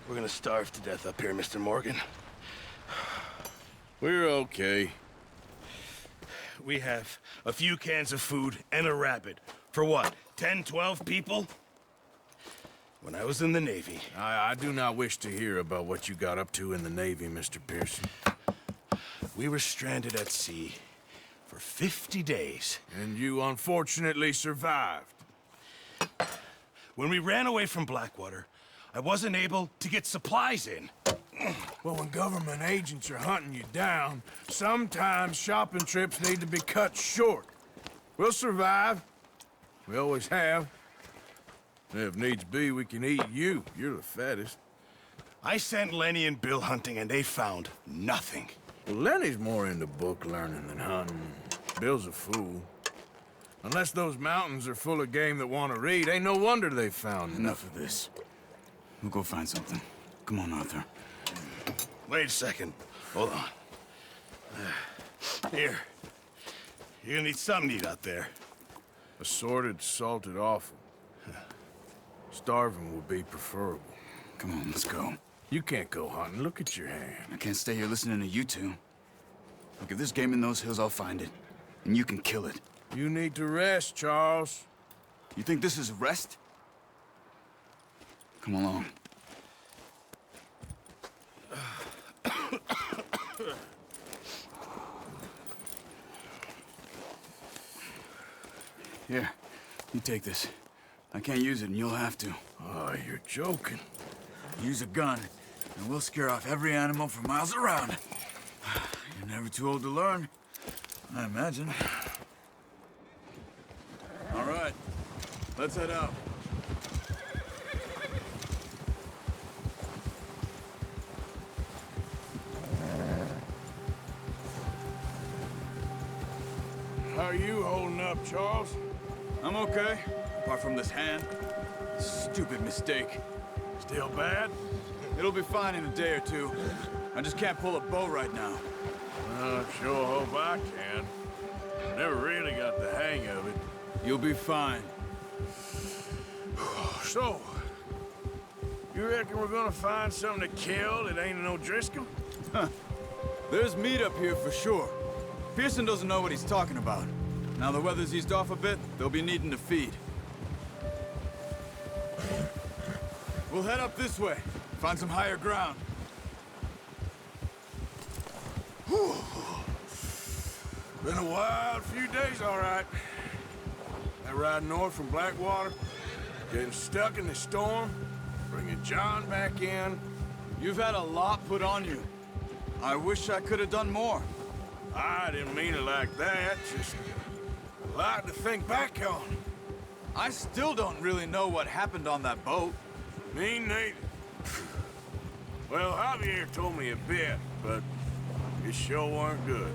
We're gonna starve to death up here, Mr. Morgan. We're okay. We have a few cans of food and a rabbit. For what, 10, 12 people? When I was in the Navy... I do not wish to hear about what you got up to in the Navy, Mr. Pearson. We were stranded at sea for 50 days. And you unfortunately survived. When we ran away from Blackwater, I wasn't able to get supplies in. Well, when government agents are hunting you down, sometimes shopping trips need to be cut short. We'll survive. We always have. If needs be, we can eat you. You're the fattest. I sent Lenny and Bill hunting, and they found nothing. Well, Lenny's more into book learning than hunting. Bill's a fool. Unless those mountains are full of game that want to read, ain't no wonder they found Enough of this. We'll go find something. Come on, Arthur. Wait a second. Hold on. Here. You're gonna need something to eat out there. Assorted, salted offal. Starving would be preferable. Come on, let's go. You can't go hunting. Look at your hand. I can't stay here listening to you two. Look, if there's game in those hills, I'll find it. And you can kill it. You need to rest, Charles. You think this is rest? Come along. Here, you take this. I can't use it, and you'll have to. Oh, you're joking. Use a gun, and we'll scare off every animal for miles around. You're never too old to learn, I imagine. All right, let's head out. How are you holding up, Charles? I'm okay, apart from this hand. Stupid mistake. Still bad? It'll be fine in a day or two. I just can't pull a bow right now. I sure hope I can. Never really got the hang of it. You'll be fine. So, you reckon we're gonna find something to kill that ain't no Driscoll? There's meat up here for sure. Pearson doesn't know what he's talking about. Now the weather's eased off a bit, they'll be needing to feed. We'll head up this way, find some higher ground. Whew. Been a wild few days, all right. That ride north from Blackwater, getting stuck in the storm, bringing John back in. You've had a lot put on you. I wish I could have done more. I didn't mean it like that, just a lot to think back on. I still don't really know what happened on that boat. Me neither. Well, Javier told me a bit, but it sure weren't good.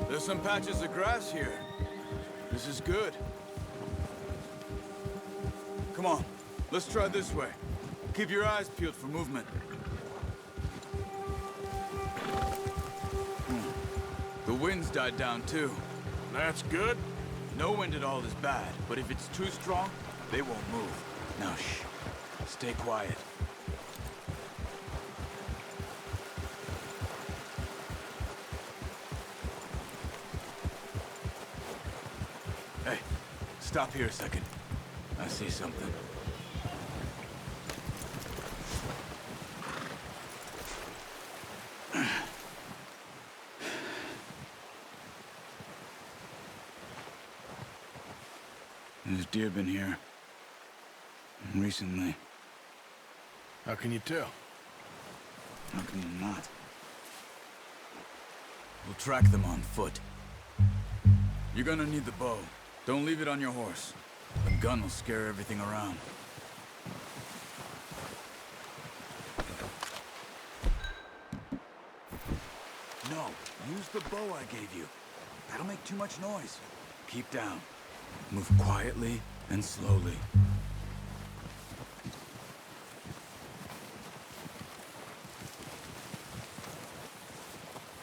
There's some patches of grass here. This is good. Come on, let's try this way. Keep your eyes peeled for movement. The wind's died down too. That's good. No wind at all is bad, but if it's too strong, they won't move. Now shh, stay quiet. Hey, stop here a second. I see something. There's deer been here. Recently. How can you tell? How can you not? We'll track them on foot. You're gonna need the bow. Don't leave it on your horse. The gun will scare everything around. No, use the bow I gave you. That'll make too much noise. Keep down. Move quietly and slowly.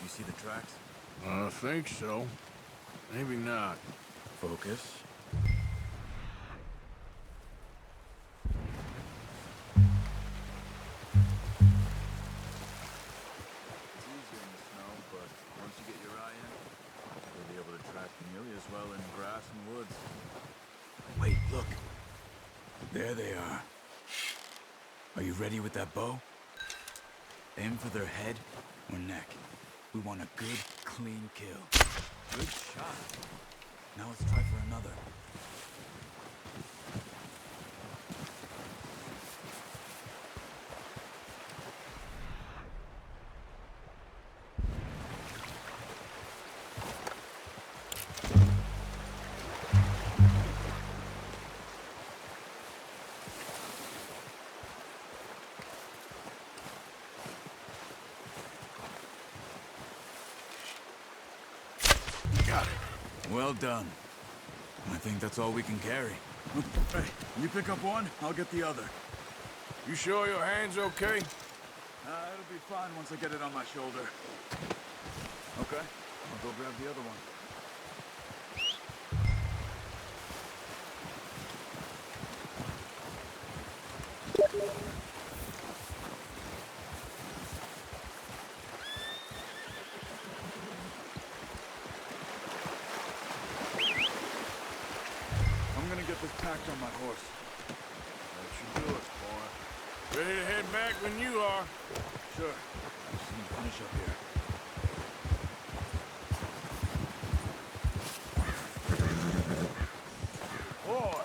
You see the tracks? I think so. Maybe not. Focus. It's easier in the snow, but once you get your eye in, you'll be able to track nearly as well in grass and woods. Wait, look. There they are. Are you ready with that bow? Aim for their head or neck. We want a good, clean kill. Good shot. Now let's try for another. Got it. Well done. I think that's all we can carry. Hey, you pick up one, I'll get the other. You sure your hand's okay? It'll be fine once I get it on my shoulder. Okay, I'll go grab the other one. I'm gonna get this packed on my horse. That should do it, boy. Ready to head back when you are. Sure. I just need to finish up here. Boy.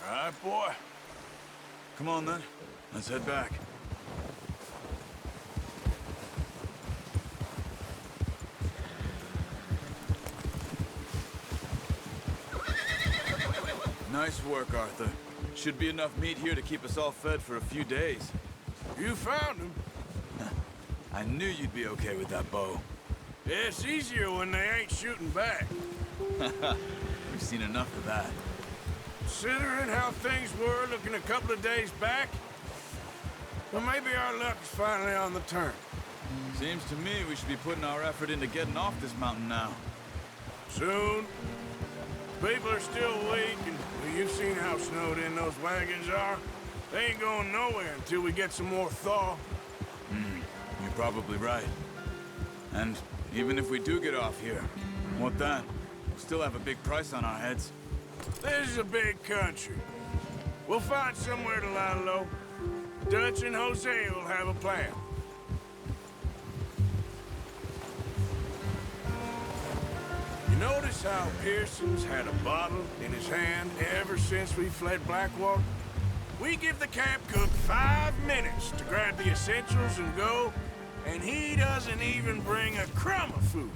All right, boy. Come on then. Let's head back. Nice work, Arthur. Should be enough meat here to keep us all fed for a few days. You found him. I knew you'd be okay with that bow. Yeah, it's easier when they ain't shooting back. We've seen enough of that. Considering how things were looking a couple of days back, well, maybe our luck is finally on the turn. Seems to me we should be putting our effort into getting off this mountain now. Soon. People are still weak, and well, you've seen how snowed in those wagons are. They ain't going nowhere until we get some more thaw. You're probably right. And even if we do get off here, what then? We'll still have a big price on our heads. This is a big country. We'll find somewhere to lie low. Dutch and Hosea will have a plan. You notice how Pearson's had a bottle in his hand ever since we fled Blackwater? We give the camp cook 5 minutes to grab the essentials and go, and he doesn't even bring a crumb of food.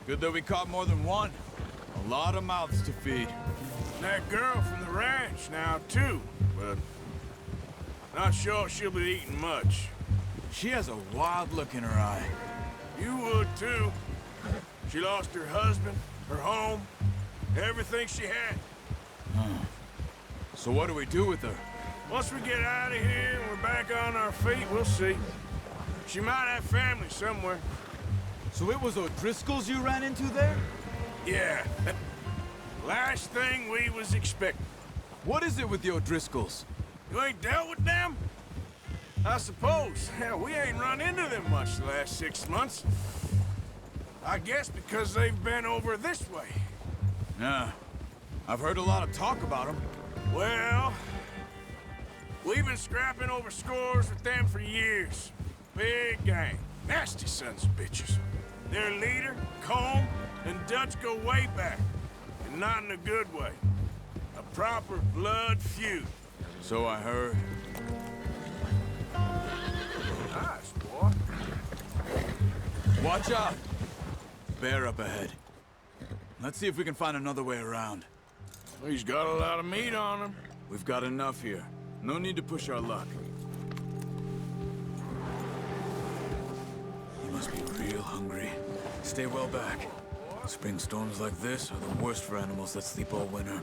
Good that we caught more than one. A lot of mouths to feed. That girl from the ranch now, too, but not sure she'll be eating much. She has a wild look in her eye. You would, too. She lost her husband, her home, everything she had. So what do we do with her? Once we get out of here and we're back on our feet, we'll see. She might have family somewhere. So it was O'Driscoll's you ran into there? Yeah. Last thing we was expecting. What is it with the O'Driscolls? You ain't dealt with them? I suppose. Hell, we ain't run into them much the last 6 months. I guess because they've been over this way. Yeah. I've heard a lot of talk about them. Well, we've been scrapping over scores with them for years. Big gang. Nasty sons of bitches. Their leader, Colm, and Dutch go way back. and not in a good way. A proper blood feud. So I heard. Nice, boy. Watch out! Bear up ahead. Let's see if we can find another way around. He's got a lot of meat on him. We've got enough here. No need to push our luck. You must be real hungry. Stay well back. Spring storms like this are the worst for animals that sleep all winter.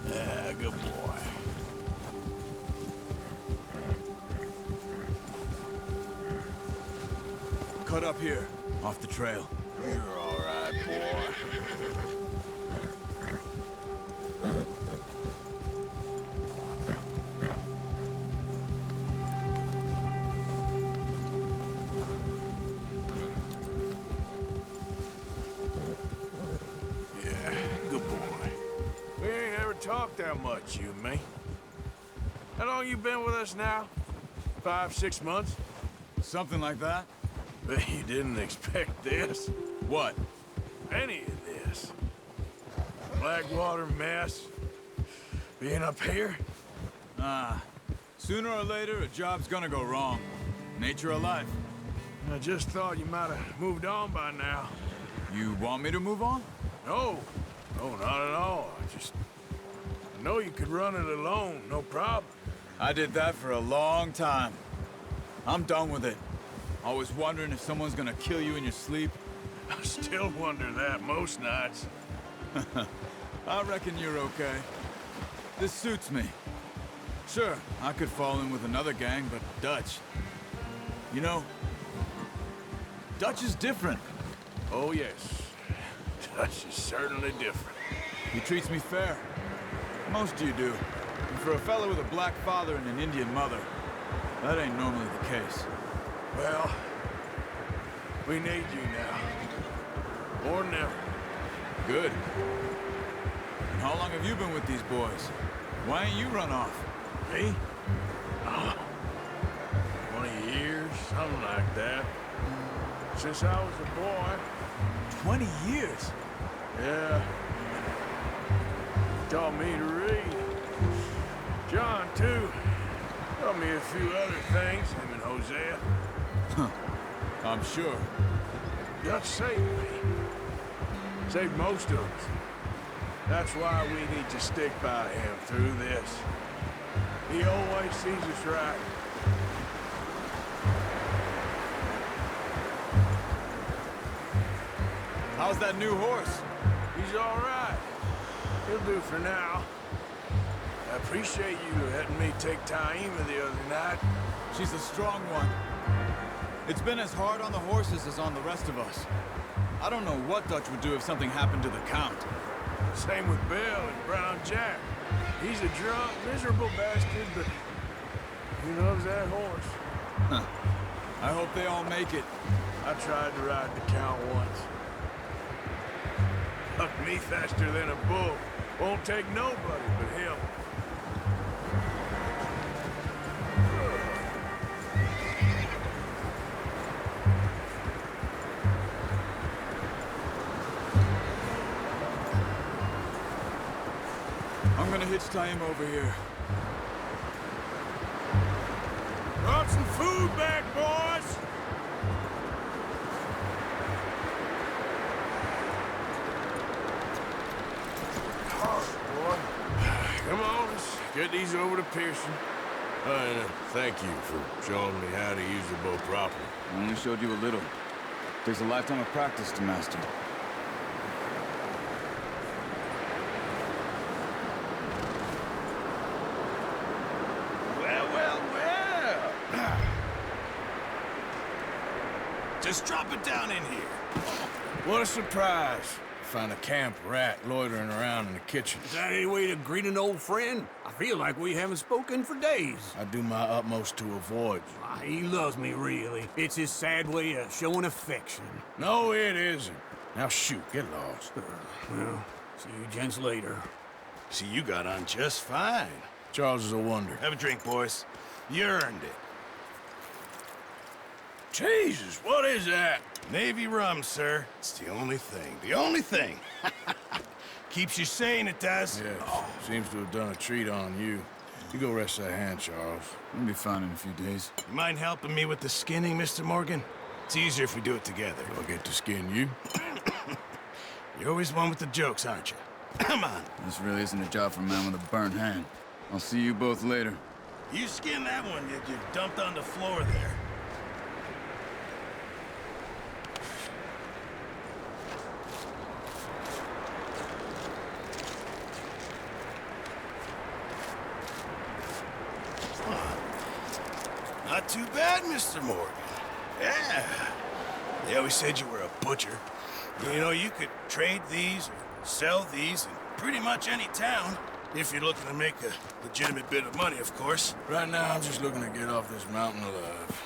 Yeah, good boy. Cut up here, off the trail. You're all right, boy. Yeah, good boy. We ain't ever talked that much, you and me. How long you been with us now? 5, 6 months? Something like that? Bet you didn't expect this. What? Any of this. Blackwater mess. Being up here? Sooner or later, a job's gonna go wrong. Nature of life. I just thought you might have moved on by now. You want me to move on? No. No, not at all. I know you could run it alone, no problem. I did that for a long time. I'm done with it. Always wondering if someone's gonna kill you in your sleep. I still wonder that most nights. I reckon you're okay. This suits me. Sure, I could fall in with another gang, but Dutch... You know, Dutch is different. Oh, yes. Dutch is certainly different. He treats me fair. Most of you do. And for a fellow with a black father and an Indian mother, that ain't normally the case. Well, we need you now. More than ever. Good. And how long have you been with these boys? Why ain't you run off? Me? Oh, 20 years, something like that. Since I was a boy. 20 years? Yeah. Taught me to read. John, too. Taught me a few other things, him and Hosea. I'm sure. Dutch saved me. Saved most of us. That's why we need to stick by him through this. He always sees us right. How's that new horse? He's all right. He'll do for now. I appreciate you letting me take Taima the other night. She's a strong one. It's been as hard on the horses as on the rest of us. I don't know what Dutch would do if something happened to the Count. Same with Bill and Brown Jack. He's a drunk, miserable bastard, but he loves that horse. I hope they all make it. I tried to ride the Count once. Bucked me faster than a bull. Won't take nobody but him. I'm gonna hitch Taima over here. Brought some food back, boys! Come on, let's get these over to Pearson. And thank you for showing me how to use the bow properly. I only showed you a little. Takes a lifetime of practice to master. Well. Just drop it down in here. What a surprise. Find a camp rat loitering around in the kitchen. Is that any way to greet an old friend? I feel like we haven't spoken for days. I do my utmost to avoid you. He loves me, really. It's his sad way of showing affection. No, it isn't. Now shoot, get lost. Well, see you gents later. See, you got on just fine. Charles is a wonder. Have a drink, boys. You earned it. Jesus, what is that? Navy rum, sir. It's the only thing. The only thing. Keeps you sane, it does. Yes, seems to have done a treat on you. You go rest that hand, Charles. We'll be fine in a few days. You mind helping me with the skinning, Mr. Morgan? It's easier if we do it together. Do I get to skin you? You're always one with the jokes, aren't you? Come on. This really isn't a job for a man with a burnt hand. I'll see you both later. You skinned that one that you dumped on the floor there. Not too bad, Mr. Morgan. Yeah. They always said you were a butcher. You know, you could trade these or sell these in pretty much any town. If you're looking to make a legitimate bit of money, of course. Right now, I'm just looking to get off this mountain alive.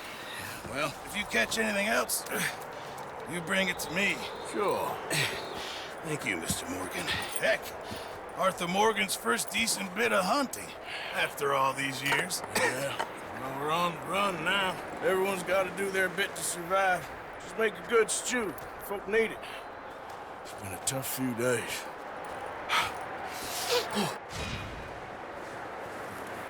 Well, if you catch anything else, you bring it to me. Sure. Thank you, Mr. Morgan. Heck, Arthur Morgan's first decent bit of hunting after all these years. Yeah. Well, we're on the run now. Everyone's got to do their bit to survive. Just make a good stew. Folk need it. It's been a tough few days.